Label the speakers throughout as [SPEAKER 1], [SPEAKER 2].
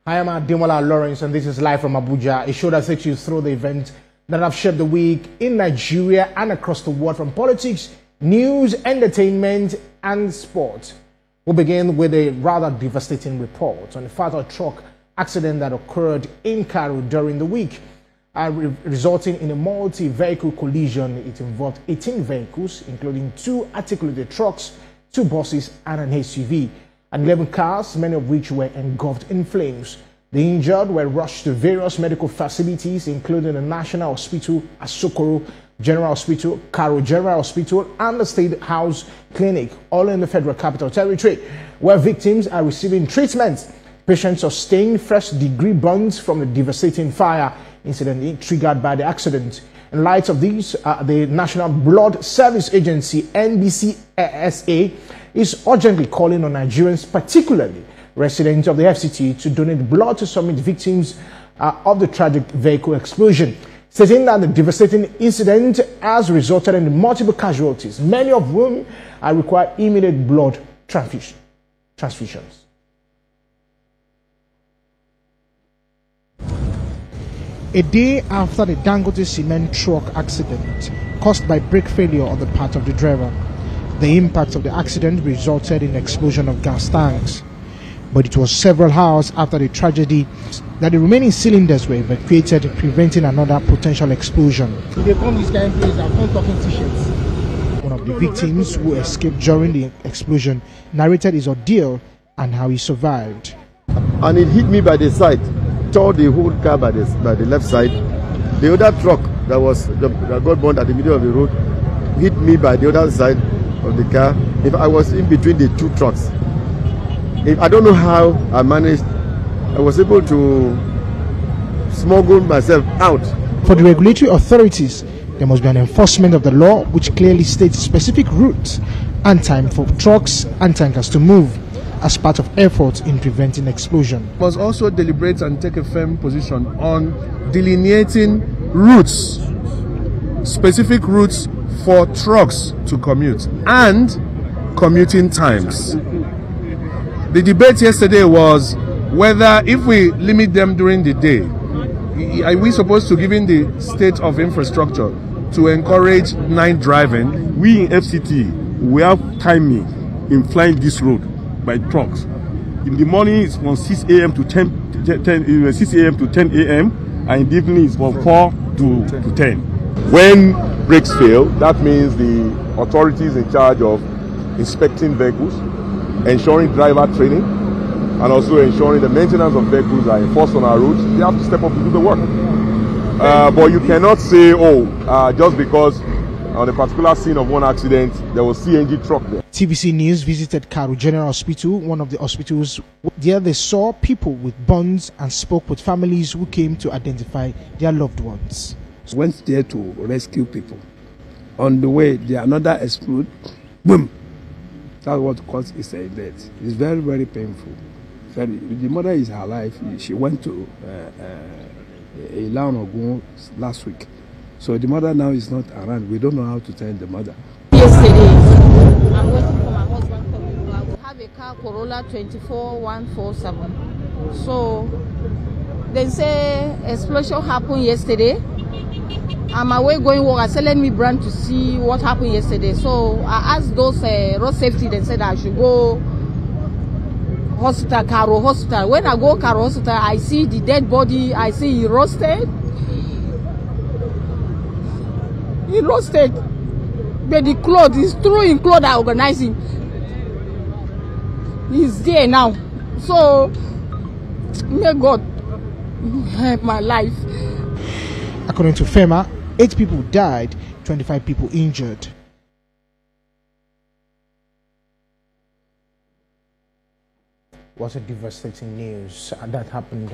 [SPEAKER 1] I am Ademola Lawrence, and this is live from Abuja, a show that takes you through the events that have shaped the week in Nigeria and across the world, from politics, news, entertainment, and sport. We'll begin with a rather devastating report on a fatal truck accident that occurred in Karu during the week, resulting in a multi-vehicle collision. It involved 18 vehicles, including 2 articulated trucks, 2 buses, and an SUV. And 11 cars, many of which were engulfed in flames. The injured were rushed to various medical facilities, including the National Hospital, Asokoro General Hospital, Karu General Hospital, and the State House Clinic, all in the Federal Capital Territory, where victims are receiving treatment. Patients sustained first-degree burns from the devastating fire incident triggered by the accident. In light of these, the National Blood Service Agency, NBSA, is urgently calling on Nigerians, particularly residents of the FCT, to donate blood to submit victims of the tragic vehicle explosion, stating that the devastating incident has resulted in multiple casualties, many of whom require immediate blood transfusions. A day after the Dangote cement truck accident caused by brake failure on the part of the driver, the impact of the accident resulted in the explosion of gas tanks. But it was several hours after the tragedy that the remaining cylinders were evacuated, preventing another potential explosion. One of the victims who escaped during the explosion narrated his ordeal and how he survived.
[SPEAKER 2] And it hit me by the side, tore the whole car by the left side. The other truck that got burned at the middle of the road hit me by the other side of the car. If I was in between the 2 trucks, I don't know how I managed. I was able to smuggle myself out.
[SPEAKER 1] For the regulatory authorities, there must be an enforcement of the law which clearly states specific routes and time for trucks and tankers to move, as part of efforts in preventing explosion.
[SPEAKER 3] We must also deliberate and take a firm position on delineating routes, specific routes for trucks to commute, and commuting times. The debate yesterday was whether, if we limit them during the day, are we supposed to, given the state of infrastructure, to encourage night driving?
[SPEAKER 4] We in FCT, we have timing in flying this road by trucks. In the morning it's from 6 a.m. to 10 a.m. and in the evening it's from 4 to 10.
[SPEAKER 5] When brakes fail, that means the authorities in charge of inspecting vehicles, ensuring driver training, and also ensuring the maintenance of vehicles are enforced on our roads, they have to step up to do the work. But you cannot say, just because on a particular scene of one accident, there was CNG truck there.
[SPEAKER 1] TVC News visited Karu General Hospital, one of the hospitals. There they saw people with burns and spoke with families who came to identify their loved ones.
[SPEAKER 6] Went there to rescue people. On the way, another explode. Boom! That's what caused his death. It's very, very painful. The mother is alive. She went to Ilan Ogun last week. So the mother now is not around. We don't know how to tell the mother.
[SPEAKER 7] Yesterday, I'm waiting for my husband coming back. We have a car, Corolla 24147. So they say explosion happened yesterday. I'm away going work. I said, let me brand to see what happened yesterday. So I asked those road safety. They said I should go hospital, Karu Hospital. When I go Karu Hospital, I see the dead body. I see he roasted. He roasted. But the clothes, he's throwing clothes that organize him. He's there now. So, may God help my life.
[SPEAKER 1] According to FEMA, 8 people died, 25 people injured. What a devastating news that happened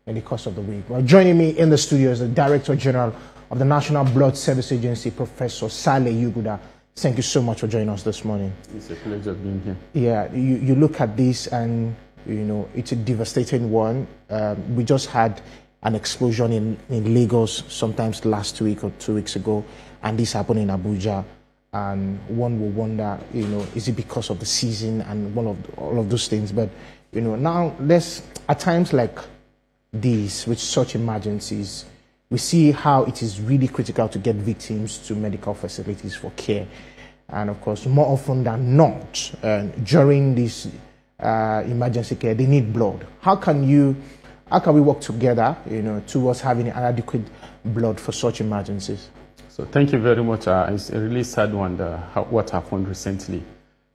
[SPEAKER 1] in the course of the week. Well, joining me in the studio is the Director General of the National Blood Service Agency, Professor Sale Yuguda. Thank you so much for joining us this morning.
[SPEAKER 4] It's a pleasure being here.
[SPEAKER 1] Yeah, you look at this and, it's a devastating one. We just had an explosion in Lagos sometimes last week or 2 weeks ago, and this happened in Abuja. And one will wonder, is it because of the season and all of those things? But, now let's, at times like these, with such emergencies, we see how it is really critical to get victims to medical facilities for care. And of course, more often than not, during this emergency care, they need blood. How can we work together, towards having adequate blood for such emergencies?
[SPEAKER 8] So thank you very much. It's a really sad one, what happened recently.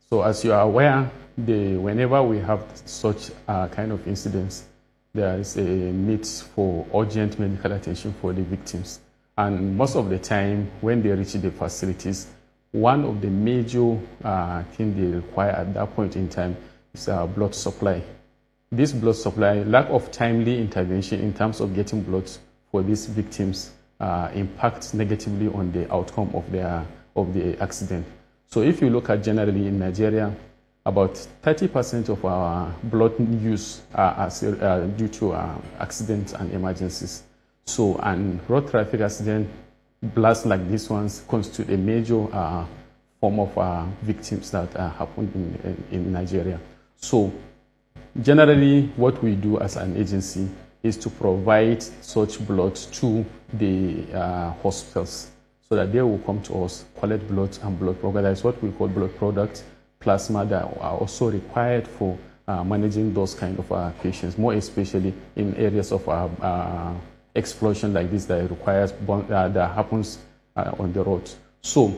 [SPEAKER 8] So as you are aware, whenever we have such kind of incidents, there is a need for urgent medical attention for the victims. And most of the time, when they reach the facilities, one of the major things they require at that point in time is blood supply. This blood supply, lack of timely intervention in terms of getting blood for these victims impacts negatively on the outcome of the accident. So if you look at generally in Nigeria, about 30% of our blood use are due to accidents and emergencies. So, and road traffic accident, blasts like these ones constitute a major form of victims that happen in Nigeria. So, generally, what we do as an agency is to provide such blood to the hospitals so that they will come to us, collect blood and blood products. That's what we call blood products, plasma, that are also required for managing those kind of patients, more especially in areas of explosion like this that requires that happens on the road. So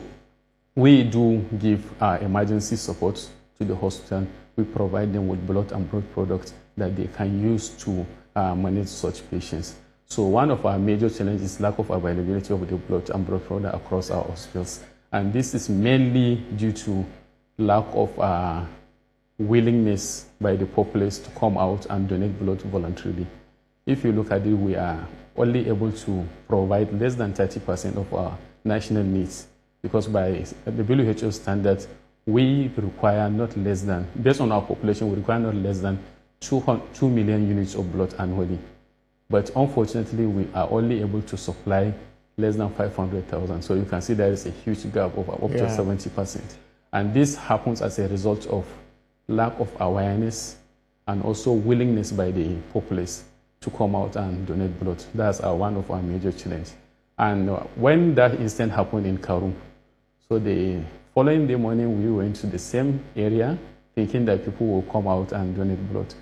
[SPEAKER 8] we do give emergency support to the hospital. We provide them with blood and blood products that they can use to manage such patients. So one of our major challenges is lack of availability of the blood and blood product across our hospitals. And this is mainly due to lack of willingness by the populace to come out and donate blood voluntarily. If you look at it, we are only able to provide less than 30% of our national needs, because by the WHO standards, we require not less than, based on our population, we require not less than 2 million units of blood annually. But unfortunately, we are only able to supply less than 500,000. So you can see there is a huge gap of up to 70%. And this happens as a result of lack of awareness and also willingness by the populace to come out and donate blood. That's one of our major challenges. And when that incident happened in Karu, so the following day morning, we went to the same area thinking that people will come out and donate blood.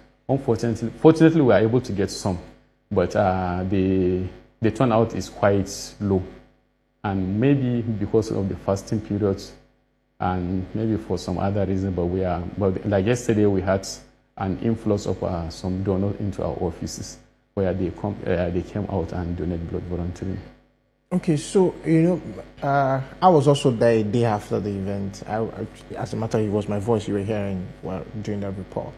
[SPEAKER 8] Fortunately, we were able to get some, but the turnout is quite low. And maybe because of the fasting periods, and maybe for some other reason, but like yesterday, we had an influx of some donors into our offices where they came out and donated blood voluntarily.
[SPEAKER 1] Okay, so, I was also there a day after the event. As a matter of it was my voice you were hearing during that report.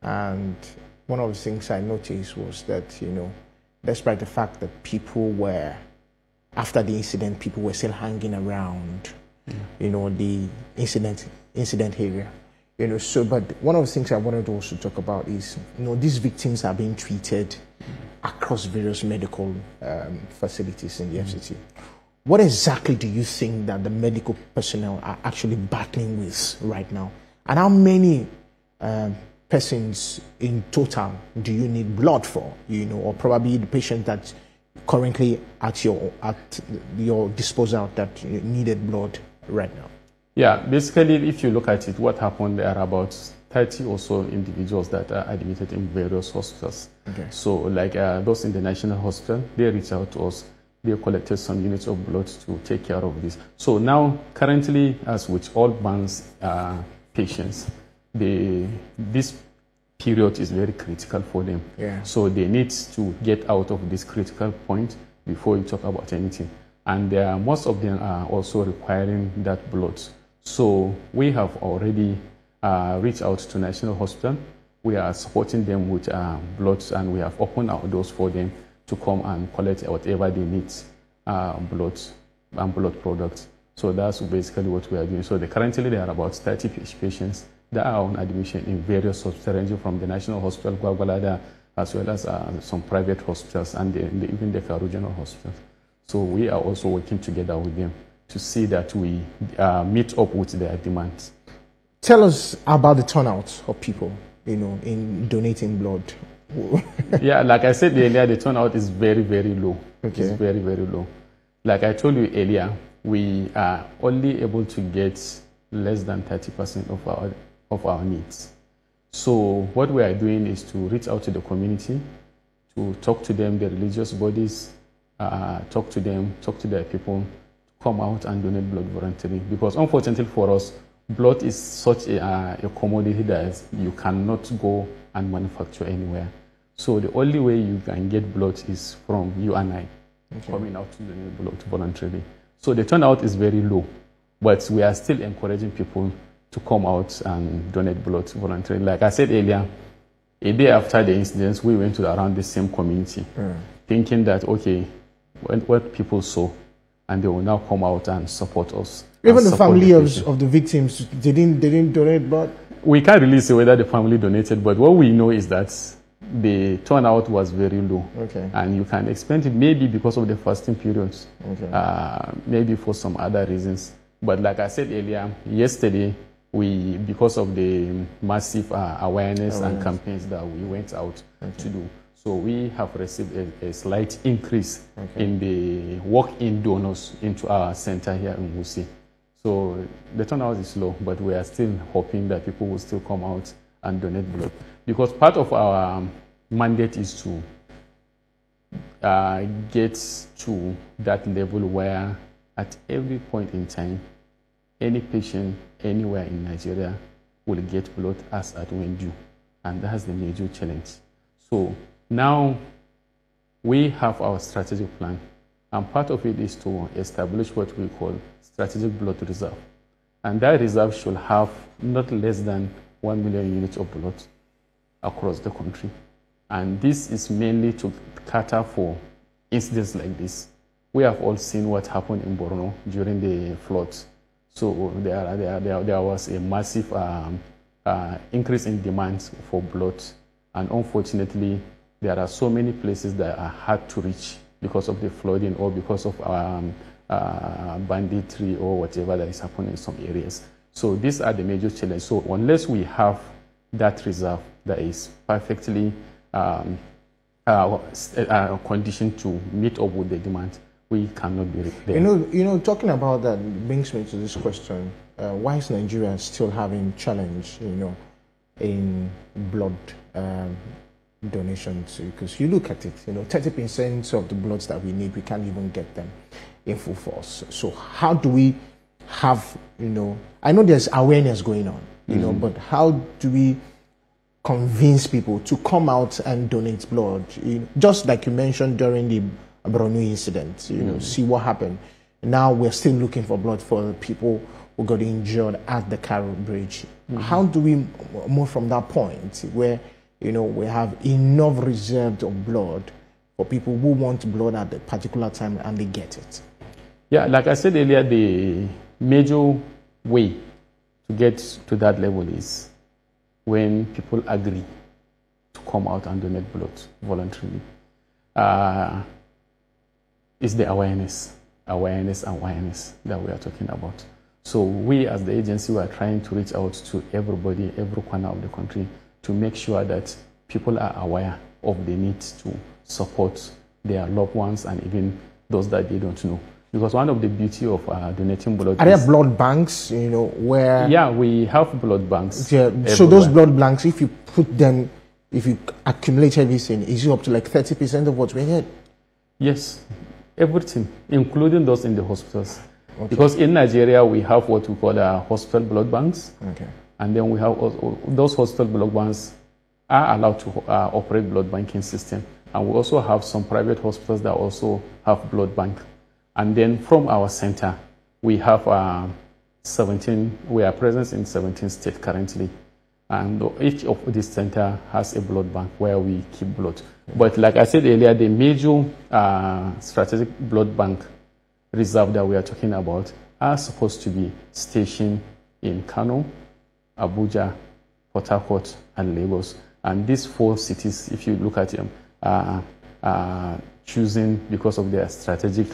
[SPEAKER 1] And one of the things I noticed was that, despite the fact that after the incident, people were still hanging around, the incident area. But one of the things I wanted to also talk about is, these victims are being treated across various medical facilities in the FCT. What exactly do you think that the medical personnel are actually battling with right now? And how many persons in total do you need blood for, or probably the patient that's currently at your disposal that needed blood right now?
[SPEAKER 8] Yeah, basically, if you look at it, what happened, there are about 30 or so individuals that are admitted in various hospitals. Okay. So like those in the National Hospital, they reached out to us. They collected some units of blood to take care of this. So now, currently, as with all BANS patients, this period is very critical for them. Yeah. So they need to get out of this critical point before you talk about anything. And most of them are also requiring that blood. So we have already reached out to National Hospital. We are supporting them with blood, and we have opened our doors for them to come and collect whatever they need, blood and blood products. So that's basically what we are doing. So currently there are about 30 patients that are on admission in various hospitals, ranging from the National Hospital, Gwagwalada, as well as some private hospitals and even the Karu General Hospital. So we are also working together with them to see that we meet up with their demands.
[SPEAKER 1] Tell us about the turnout of people, in donating blood.
[SPEAKER 8] Yeah, like I said earlier, the turnout is very, very low.
[SPEAKER 1] Okay.
[SPEAKER 8] It's very, very low. Like I told you earlier, we are only able to get less than 30% of our needs. So what we are doing is to reach out to the community, to talk to them, the religious bodies, talk to them, talk to their people, come out and donate blood voluntarily. Because unfortunately for us, blood is such a commodity that you cannot go and manufacture anywhere. So the only way you can get blood is from you and I coming out to donate blood voluntarily. So the turnout is very low, but we are still encouraging people to come out and donate blood voluntarily. Like I said earlier, a day after the incidents, we went to around the same community, thinking that, okay, what people saw, and they will now come out and support us.
[SPEAKER 1] Even the family of the victims, they didn't donate blood?
[SPEAKER 8] We can't really say whether the family donated, but what we know is that the turnout was very low.
[SPEAKER 1] Okay.
[SPEAKER 8] And you can explain it maybe because of the fasting periods, maybe for some other reasons. But like I said earlier, yesterday, because of the massive awareness and campaigns that we went out to do, so we have received a slight increase in the walk-in donors into our center here in Wusi. So the turnout is low, but we are still hoping that people will still come out and donate blood. Because part of our mandate is to get to that level where at every point in time, any patient anywhere in Nigeria will get blood as at when due. And that's the major challenge. So now we have our strategic plan. And part of it is to establish what we call strategic blood reserve. And that reserve should have not less than 1 million units of blood across the country. And this is mainly to cater for incidents like this. We have all seen what happened in Borno during the floods. So there was a massive increase in demand for blood. And unfortunately, there are so many places that are hard to reach because of the flooding or because of banditry or whatever that is happening in some areas. So these are the major challenges. So unless we have that reserve that is perfectly conditioned to meet up with the demand, we cannot be there.
[SPEAKER 1] You know, talking about that brings me to this question: why is Nigeria still having challenge, in blood donations? Because you look at it, 30% of the bloods that we need, we can't even get them in full force. So how do we have, I know there's awareness going on, but how do we convince people to come out and donate blood? Just like you mentioned during the Borno incident, see what happened. Now we're still looking for blood for the people who got injured at the Karu bridge. How do we move from that point where, we have enough reserve of blood for people who want blood at a particular time and they get it?
[SPEAKER 8] Yeah, like I said earlier, the major way to get to that level is when people agree to come out and donate blood voluntarily. It's the awareness that we are talking about. So we as the agency, we are trying to reach out to everybody, every corner of the country, to make sure that people are aware of the need to support their loved ones and even those that they don't know. Because one of the beauty of donating blood
[SPEAKER 1] are there blood banks, where...
[SPEAKER 8] Yeah, we have blood banks.
[SPEAKER 1] Yeah, so those blood banks, if you put them, if you accumulate everything, is it up to like 30% of what we need?
[SPEAKER 8] Yes, everything, including those in the hospitals. Okay. Because in Nigeria, we have what we call hospital blood banks. Okay. And then we have those hospital blood banks are allowed to operate blood banking system. And we also have some private hospitals that also have blood bank. And then from our center, we have we are present in 17 states currently. And each of these centers has a blood bank where we keep blood. But like I said earlier, the major strategic blood bank reserve that we are talking about are supposed to be stationed in Kano, Abuja, Port Harcourt, and Lagos. And these 4 cities, if you look at them, are choosing because of their strategic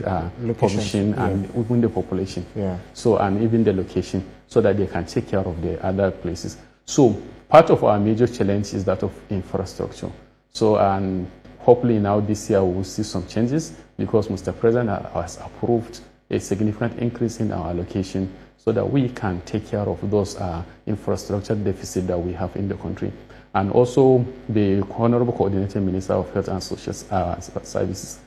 [SPEAKER 8] position and even the population. Yeah. So, and even the location, so that they can take care of the other places. So part of our major challenge is that of infrastructure. So, and hopefully now this year we will see some changes because Mr. President has approved a significant increase in our allocation so that we can take care of those infrastructure deficit that we have in the country. And also the Honorable Coordinating Minister of Health and Social Services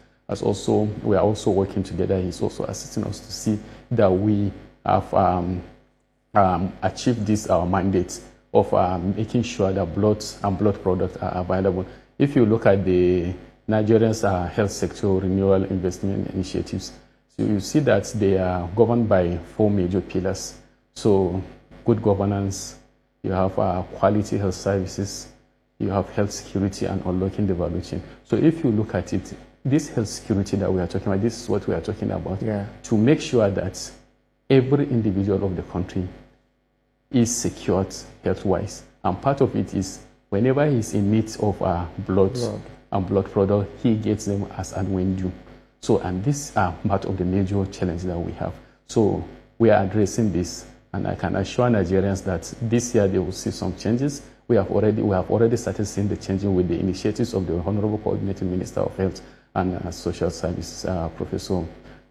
[SPEAKER 8] we are also working together. He's also assisting us to see that we have achieved this mandate of making sure that blood and blood products are available. If you look at the Nigerian's health sector renewal investment initiatives, so you see that they are governed by 4 major pillars. So good governance, you have quality health services, you have health security and unlocking the value chain. So if you look at it, this health security that we are talking about, this is what we are talking about, to make sure that every individual of the country is secured health-wise. And part of it is whenever he's in need of blood and blood product, he gets them as and when due. So, and this are part of the major challenge that we have. So we are addressing this, and I can assure Nigerians that this year they will see some changes. We have already started seeing the changes with the initiatives of the Honorable Coordinating Minister of Health and Social Services, Professor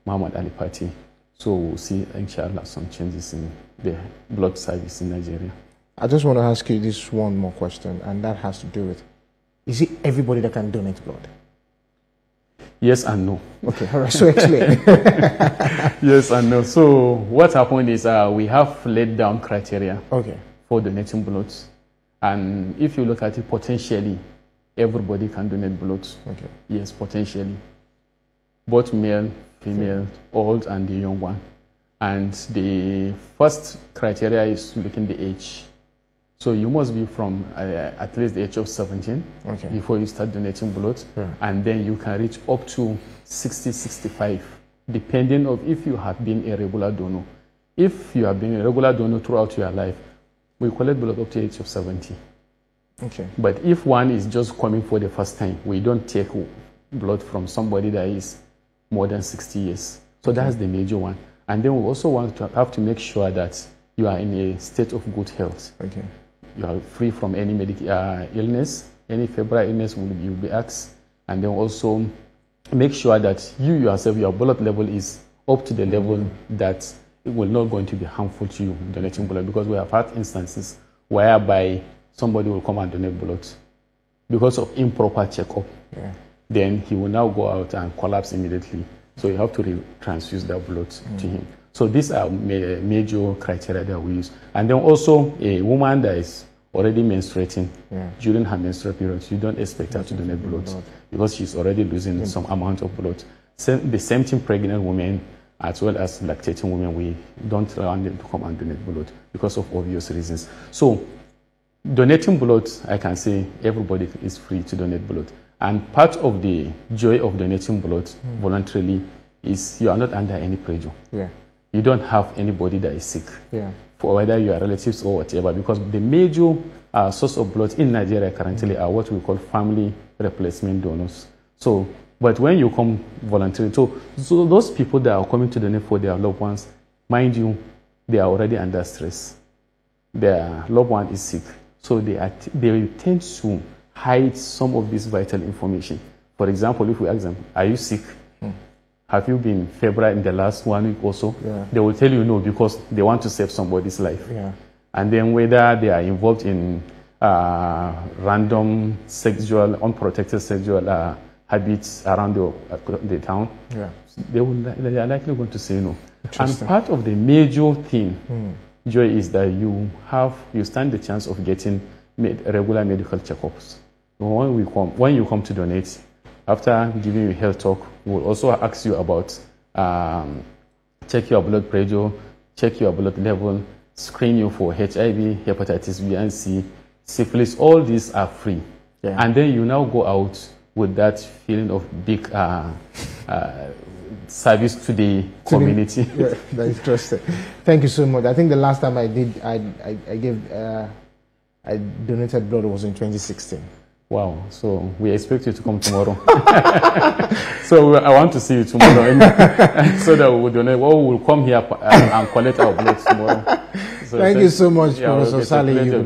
[SPEAKER 8] Muhammad Ali Pati. So we'll see, inshallah, some changes in the blood service in Nigeria.
[SPEAKER 1] I just want to ask you this one more question, and that has to do with, is it everybody that can donate blood?
[SPEAKER 8] Yes and no.
[SPEAKER 1] Okay, all right, so explain.
[SPEAKER 8] Yes and no. So what happened is we have laid down criteria for donating blood. And if you look at it, potentially, everybody can donate blood.
[SPEAKER 1] Okay.
[SPEAKER 8] Yes, potentially. Both male, female, old, and the young one. And the first criteria is looking the age. So you must be from at least the age of 17 before you start donating blood. And then you can reach up to 60, 65, depending on if you have been a regular donor. If you have been a regular donor throughout your life, we collect blood up to the age of 70.
[SPEAKER 1] Okay.
[SPEAKER 8] But if one is just coming for the first time, we don't take blood from somebody that is more than 60 years. So that's the major one. And then we also have to make sure that you are in a state of good health.
[SPEAKER 1] Okay.
[SPEAKER 8] You are free from any medical illness, any febrile illness will be asked. And then also make sure that you yourself, your blood level is up to the level that it will not going to be harmful to you donating blood, because we have had instances whereby somebody will come and donate blood because of improper checkup. Then he will now go out and collapse immediately. So you have to transfuse that blood to him. So these are major criteria that we use. And then also a woman that is already menstruating during her menstrual period, you don't expect her to donate blood because she's already losing some amount of blood. The same thing, pregnant women as well as lactating women, we don't want them to come and donate blood because of obvious reasons. So donating blood, I can say everybody is free to donate blood. And part of the joy of donating blood voluntarily is you are not under any pressure. You don't have anybody that is sick, for whether you are relatives or whatever, because the major source of blood in Nigeria currently are what we call family replacement donors. So, but when you come voluntarily, so those people that are coming to donate for their loved ones, mind you, they are already under stress. Their loved one is sick. So they tend to hide some of this vital information. For example, if we ask them, are you sick? Have you been febrile in the last 1 week or so? They will tell you no, because they want to save somebody's life. And then whether they are involved in random sexual, unprotected sexual habits around the town, they are likely going to say no. And part of the major thing, Joy, is that you stand the chance of getting regular medical checkups. When you come to donate, after giving you health talk, we'll also ask you about check your blood pressure, check your blood level, screen you for HIV, hepatitis B and C, syphilis. All these are free. And then you now go out with that feeling of big service to the community.
[SPEAKER 1] That's interesting. Thank you so much. I think the last time I donated blood was in 2016.
[SPEAKER 8] Wow, so we expect you to come tomorrow. So I want to see you tomorrow, so that we will donate. Well, we will come here and collect our blood tomorrow. So
[SPEAKER 1] thank you so much, Professor Sally.